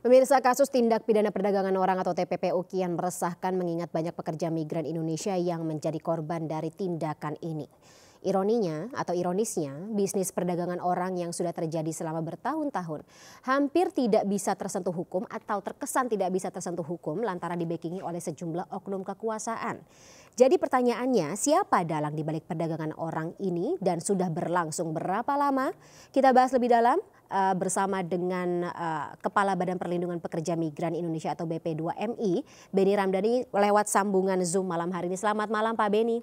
Pemirsa, kasus tindak pidana perdagangan orang atau TPPO kian meresahkan mengingat banyak pekerja migran Indonesia yang menjadi korban dari tindakan ini. Ironinya atau ironisnya, bisnis perdagangan orang yang sudah terjadi selama bertahun-tahun hampir tidak bisa tersentuh hukum atau terkesan tidak bisa tersentuh hukum lantaran dibackingi oleh sejumlah oknum kekuasaan. Jadi pertanyaannya, siapa dalang di balik perdagangan orang ini dan sudah berlangsung berapa lama? Kita bahas lebih dalam bersama dengan Kepala Badan Perlindungan Pekerja Migran Indonesia atau BP2MI, Beni Ramdhani lewat sambungan Zoom malam hari ini. Selamat malam Pak Beni.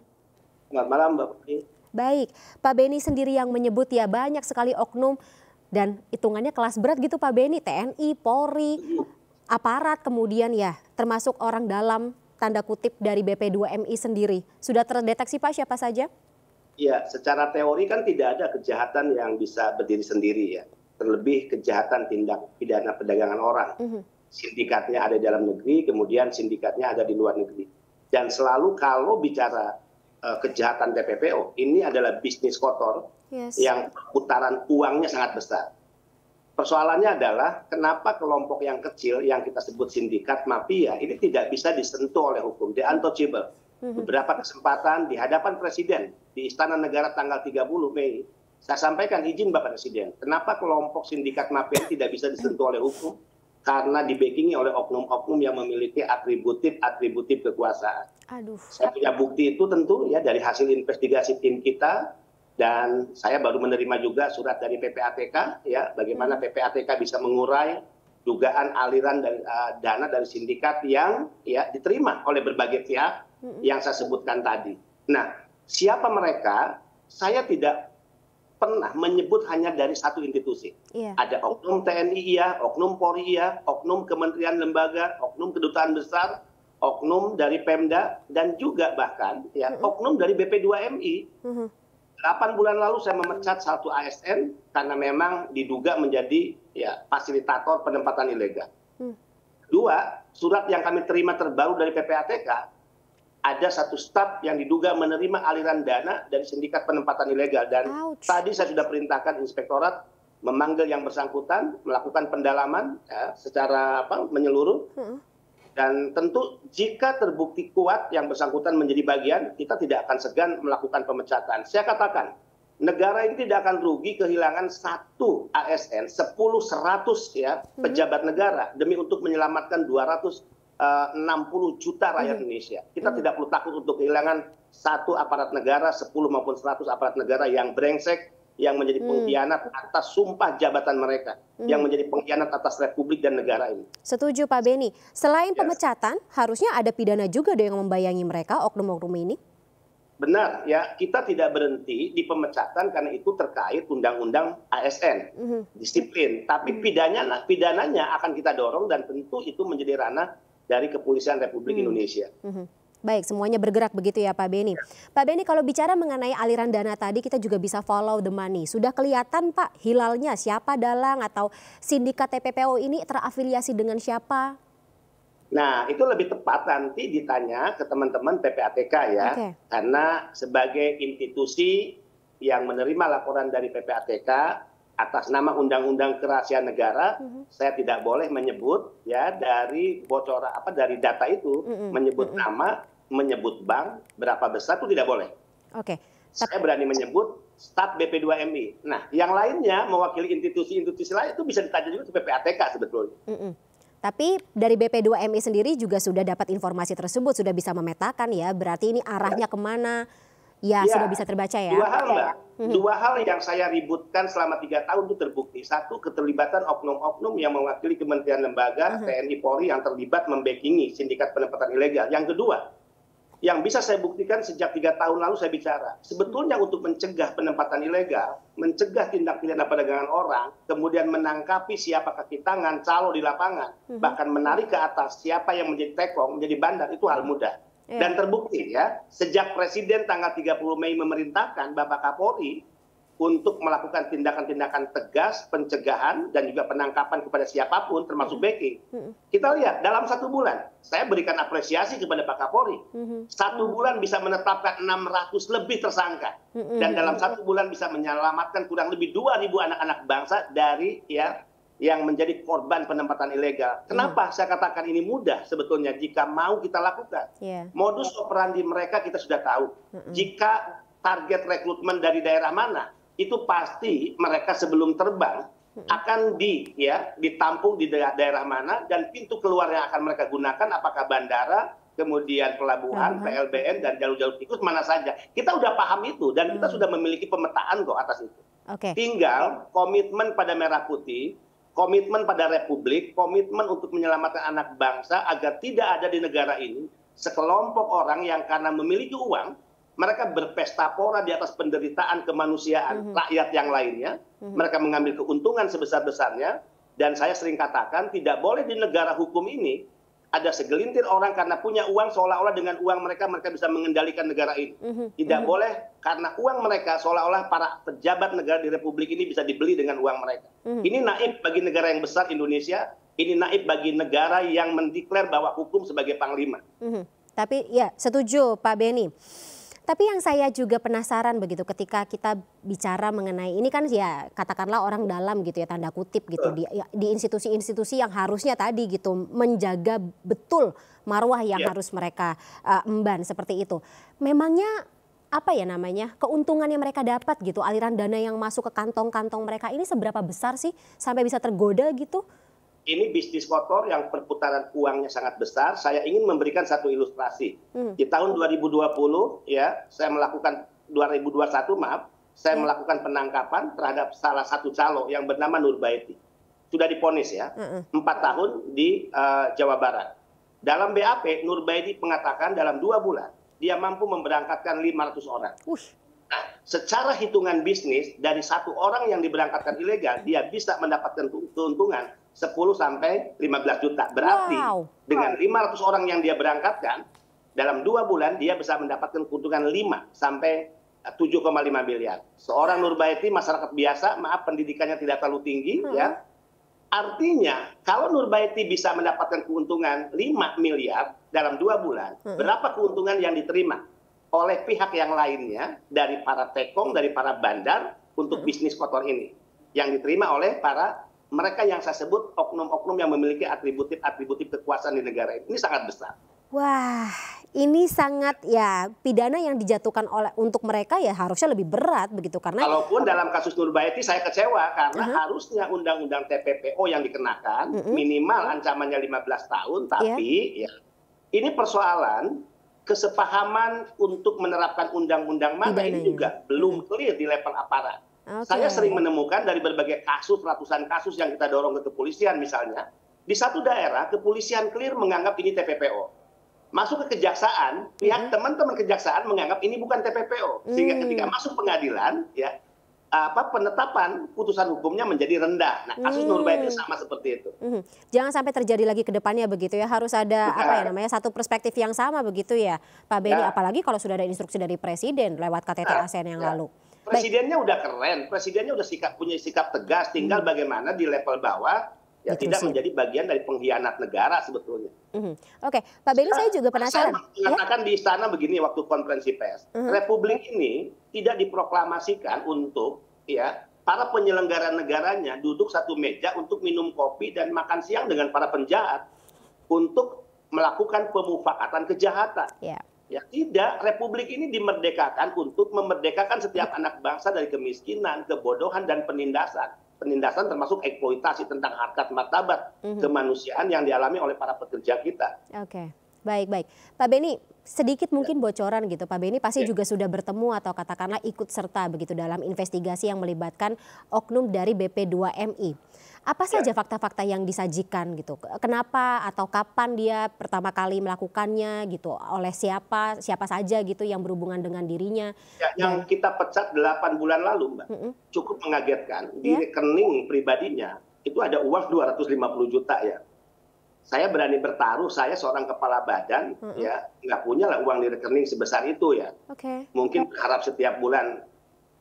Selamat malam Mbak Putri. Baik, Pak Beni sendiri yang menyebut ya banyak sekali oknum dan hitungannya kelas berat gitu Pak Beni, TNI, Polri, aparat kemudian ya termasuk orang dalam tanda kutip dari BP2MI sendiri. Sudah terdeteksi Pak siapa saja? Ya, secara teori kan tidak ada kejahatan yang bisa berdiri sendiri ya. Terlebih kejahatan tindak pidana perdagangan orang. Sindikatnya ada di dalam negeri, kemudian sindikatnya ada di luar negeri. Dan selalu kalau bicara kejahatan TPPO, ini adalah bisnis kotor yang putaran uangnya sangat besar. Persoalannya adalah kenapa kelompok yang kecil yang kita sebut sindikat mafia ini tidak bisa disentuh oleh hukum, the untouchable. Beberapa kesempatan di hadapan Presiden di Istana Negara tanggal 30 Mei, saya sampaikan izin Bapak Presiden, kenapa kelompok sindikat mafia tidak bisa disentuh oleh hukum? Karena dibackingi oleh oknum-oknum yang memiliki atributif kekuasaan. Saya punya bukti itu tentu ya dari hasil investigasi tim kita, dan saya baru menerima juga surat dari PPATK ya bagaimana PPATK bisa mengurai dugaan aliran dari dana dari sindikat yang ya diterima oleh berbagai pihak yang saya sebutkan tadi. Nah, siapa mereka? Saya tidak pernah menyebut hanya dari satu institusi. Ada oknum TNI iya, oknum Polri iya, oknum kementerian lembaga, oknum kedutaan besar, oknum dari Pemda, dan juga bahkan ya oknum dari BP2MI. 8 bulan lalu saya memecat satu ASN karena memang diduga menjadi ya fasilitator penempatan ilegal. Dua, surat yang kami terima terbaru dari PPATK, ada satu staf yang diduga menerima aliran dana dari sindikat penempatan ilegal. Dan tadi saya sudah perintahkan inspektorat memanggil yang bersangkutan, melakukan pendalaman ya, secara menyeluruh. Dan tentu jika terbukti kuat yang bersangkutan menjadi bagian, kita tidak akan segan melakukan pemecatan. Saya katakan, negara ini tidak akan rugi kehilangan satu ASN, 10-100 ya pejabat negara demi untuk menyelamatkan 260 juta rakyat Indonesia. Kita tidak perlu takut untuk kehilangan satu aparat negara, 10 maupun 100 aparat negara yang brengsek, yang menjadi pengkhianat atas sumpah jabatan mereka, yang menjadi pengkhianat atas Republik dan negara ini. Setuju Pak Beni. Selain pemecatan, harusnya ada pidana juga dong yang membayangi mereka, oknum-oknum ini? Benar, ya kita tidak berhenti di pemecatan karena itu terkait undang-undang ASN, disiplin. Tapi pidananya akan kita dorong dan tentu itu menjadi ranah dari Kepolisian Republik Indonesia. Baik, semuanya bergerak begitu ya Pak Beni. Pak Beni, kalau bicara mengenai aliran dana tadi kita juga bisa follow the money. Sudah kelihatan Pak hilalnya siapa dalang atau sindikat TPPO ini terafiliasi dengan siapa? Nah, itu lebih tepat nanti ditanya ke teman-teman PPATK ya. Karena sebagai institusi yang menerima laporan dari PPATK atas nama Undang-Undang Kerahasiaan Negara, saya tidak boleh menyebut ya dari bocoran dari data itu menyebut nama, menyebut bank berapa besar itu tidak boleh. Saya berani menyebut staf BP2MI. Nah, yang lainnya mewakili institusi-institusi lain itu bisa ditanya juga ke PPATK sebetulnya. Tapi dari BP2MI sendiri juga sudah dapat informasi tersebut, sudah bisa memetakan ya, berarti ini arahnya kemana? Ya, sudah bisa terbaca ya. Dua hal Mbak, dua hal yang saya ributkan selama 3 tahun itu terbukti. Satu, keterlibatan oknum-oknum yang mewakili kementerian lembaga, TNI Polri yang terlibat membackingi sindikat penempatan ilegal. Yang kedua, yang bisa saya buktikan sejak 3 tahun lalu saya bicara, sebetulnya untuk mencegah penempatan ilegal, mencegah tindak pidana perdagangan orang, kemudian menangkapi siapa kaki tangan, calo di lapangan, bahkan menarik ke atas siapa yang menjadi tekong, menjadi bandar, itu hal mudah. Dan terbukti ya, sejak Presiden tanggal 30 Mei memerintahkan Bapak Kapolri untuk melakukan tindakan-tindakan tegas, pencegahan, dan juga penangkapan kepada siapapun, termasuk backing. Kita lihat, dalam 1 bulan, saya berikan apresiasi kepada Pak Kapolri. 1 bulan bisa menetapkan 600 lebih tersangka. Dan dalam 1 bulan bisa menyelamatkan kurang lebih 2.000 anak-anak bangsa dari ya yang menjadi korban penempatan ilegal. Kenapa saya katakan ini mudah sebetulnya jika mau kita lakukan. Modus operandi mereka kita sudah tahu. Jika target rekrutmen dari daerah mana, itu pasti mereka sebelum terbang akan ditampung di daerah mana, dan pintu keluar yang akan mereka gunakan apakah bandara, kemudian pelabuhan, PLBN, dan jalur-jalur tikus mana saja. Kita udah paham itu dan kita sudah memiliki pemetaan kok atas itu. Tinggal komitmen pada Merah Putih, komitmen pada Republik, komitmen untuk menyelamatkan anak bangsa agar tidak ada di negara ini sekelompok orang yang karena memiliki uang, mereka berpesta pora di atas penderitaan kemanusiaan rakyat yang lainnya. Mereka mengambil keuntungan sebesar-besarnya. Dan saya sering katakan tidak boleh di negara hukum ini ada segelintir orang karena punya uang seolah-olah dengan uang mereka bisa mengendalikan negara ini. Tidak boleh karena uang mereka seolah-olah para pejabat negara di Republik ini bisa dibeli dengan uang mereka. Ini naib bagi negara yang besar Indonesia, ini naib bagi negara yang mendeklar bahwa hukum sebagai panglima. Tapi ya setuju Pak Benny. Tapi yang saya juga penasaran begitu ketika kita bicara mengenai ini kan ya katakanlah orang dalam gitu ya tanda kutip gitu di institusi-institusi yang harusnya tadi gitu menjaga betul marwah yang harus mereka emban seperti itu. Memangnya apa ya namanya keuntungan yang mereka dapat gitu, aliran dana yang masuk ke kantong-kantong mereka ini seberapa besar sih sampai bisa tergoda gitu? Ini bisnis kotor yang perputaran uangnya sangat besar. Saya ingin memberikan satu ilustrasi. Di tahun 2020 ya, saya melakukan 2021 maaf, saya melakukan penangkapan terhadap salah satu calo yang bernama Nurbaiti. Sudah divonis ya, 4 tahun di Jawa Barat. Dalam BAP Nurbaiti mengatakan dalam 2 bulan dia mampu memberangkatkan 500 orang. Nah, secara hitungan bisnis dari 1 orang yang diberangkatkan ilegal dia bisa mendapatkan keuntungan 10 sampai 15 juta. Berarti dengan 500 orang yang dia berangkatkan dalam 2 bulan dia bisa mendapatkan keuntungan 5 sampai 7,5 miliar. Seorang Nurbaiti masyarakat biasa, maaf pendidikannya tidak terlalu tinggi ya. Artinya kalau Nurbaiti bisa mendapatkan keuntungan 5 miliar dalam 2 bulan, berapa keuntungan yang diterima oleh pihak yang lainnya dari para tekong, dari para bandar untuk bisnis kotor ini yang diterima oleh para mereka yang saya sebut oknum-oknum yang memiliki atributif kekuasaan di negara ini. Ini sangat besar. Wah, ini sangat ya pidana yang dijatuhkan untuk mereka ya harusnya lebih berat begitu karena. Walaupun dalam kasus Nurbaiti saya kecewa karena harusnya undang-undang TPPO yang dikenakan minimal ancamannya 15 tahun, tapi ya ini persoalan kesepahaman untuk menerapkan undang-undang mana ini juga belum clear di level aparat. Saya sering menemukan dari berbagai kasus, ratusan kasus yang kita dorong ke kepolisian misalnya, di satu daerah kepolisian clear menganggap ini TPPO. Masuk ke kejaksaan, pihak teman-teman kejaksaan menganggap ini bukan TPPO. Sehingga ketika masuk pengadilan, ya penetapan putusan hukumnya menjadi rendah. Nah, kasus Nurbaiti sama seperti itu. Jangan sampai terjadi lagi ke depannya begitu ya. Harus ada satu perspektif yang sama begitu ya, Pak Benny. Apalagi kalau sudah ada instruksi dari Presiden lewat KTT ASN yang lalu. Presidennya udah keren, presidennya udah punya sikap tegas, tinggal bagaimana di level bawah ya tidak menjadi bagian dari pengkhianat negara sebetulnya. Oke, Pak Benny saya juga penasaran. Saya mengatakan di istana begini waktu konferensi pers, Republik ini tidak diproklamasikan untuk ya para penyelenggara negaranya duduk satu meja untuk minum kopi dan makan siang dengan para penjahat untuk melakukan pemufakatan kejahatan. Ya tidak, Republik ini dimerdekakan untuk memerdekakan setiap anak bangsa dari kemiskinan, kebodohan, dan penindasan. Penindasan termasuk eksploitasi tentang harkat martabat kemanusiaan yang dialami oleh para pekerja kita. Oke, baik. Pak Benny, sedikit mungkin bocoran gitu. Pak Benny pasti juga sudah bertemu atau katakanlah ikut serta begitu dalam investigasi yang melibatkan oknum dari BP2MI. Apa saja fakta-fakta yang disajikan gitu? Kenapa atau kapan dia pertama kali melakukannya gitu? Oleh siapa saja gitu yang berhubungan dengan dirinya? Ya, yang kita pecat 8 bulan lalu, Mbak, cukup mengagetkan. Di rekening pribadinya itu ada uang 250 juta ya. Saya berani bertaruh, saya seorang kepala badan, ya nggak punya lah uang di rekening sebesar itu ya. Mungkin berharap setiap bulan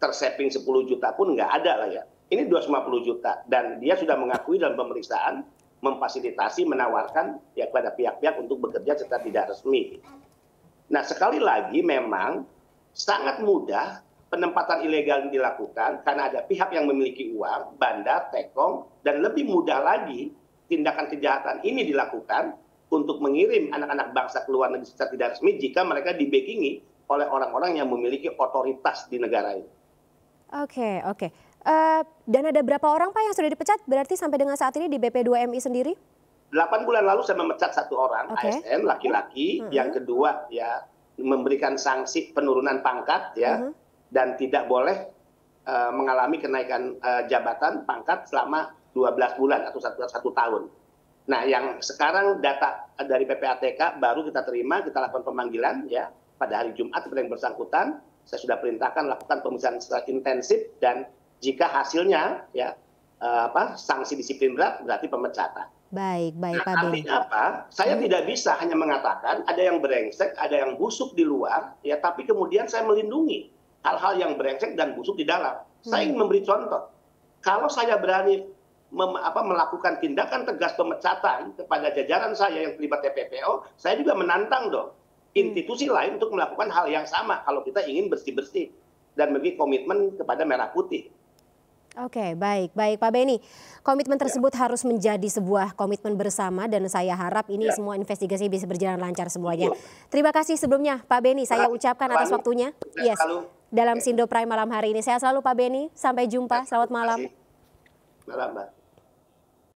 tersaving 10 juta pun nggak ada lah ya. Ini 250 juta dan dia sudah mengakui dalam pemeriksaan memfasilitasi, menawarkan ya kepada pihak-pihak untuk bekerja secara tidak resmi. Nah sekali lagi memang sangat mudah penempatan ilegal yang dilakukan karena ada pihak yang memiliki uang, bandar, tekong, dan lebih mudah lagi tindakan kejahatan ini dilakukan untuk mengirim anak-anak bangsa ke luar negeri secara tidak resmi jika mereka dibackingi oleh orang-orang yang memiliki otoritas di negara ini. Oke, oke. Dan ada berapa orang Pak yang sudah dipecat berarti sampai dengan saat ini di BP2MI sendiri? 8 bulan lalu saya memecat 1 orang ASN laki-laki, yang kedua ya memberikan sanksi penurunan pangkat ya, dan tidak boleh mengalami kenaikan jabatan pangkat selama 12 bulan atau 1 tahun. Nah, yang sekarang data dari PPATK baru kita terima, kita lakukan pemanggilan ya pada hari Jumat kepada yang bersangkutan. Saya sudah perintahkan lakukan pemeriksaan secara intensif dan jika hasilnya ya sanksi disiplin berat berarti pemecatan. Baik, baik Pak Beni. Artinya apa? Saya tidak bisa hanya mengatakan ada yang brengsek, ada yang busuk di luar, ya, tapi kemudian saya melindungi hal-hal yang brengsek dan busuk di dalam. Saya ingin memberi contoh. Kalau saya berani melakukan tindakan tegas pemecatan kepada jajaran saya yang terlibat TPPO, saya juga menantang dong institusi lain untuk melakukan hal yang sama kalau kita ingin bersih-bersih dan memberi komitmen kepada merah putih. Oke, baik, baik Pak Beni. Komitmen tersebut harus menjadi sebuah komitmen bersama dan saya harap ini semua investigasi bisa berjalan lancar semuanya. Terima kasih sebelumnya Pak Beni, saya ucapkan atas waktunya. Yes, dalam Sindo Prime malam hari ini. Sehat selalu Pak Beni, sampai jumpa, selamat malam. Malam, Mbak.